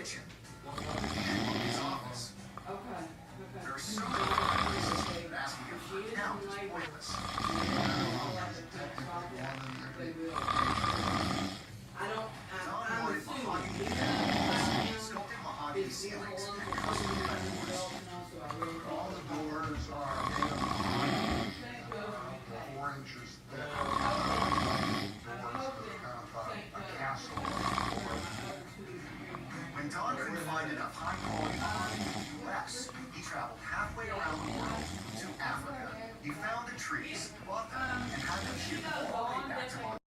kitchen, and his office. Okay. There are so many places that asking him for account is pointless. Don wanted mahogany cabinets, sculpted mahogany ceilings, and custom bedboards. All the doors are made of mahogany, 4 inches thick. Doors that are kind of a castle. When Don couldn't find enough high-quality mahogany in the U.S., he traveled halfway around the world to Africa. He found the trees, bought them, and had them shipped all the way back to Montana.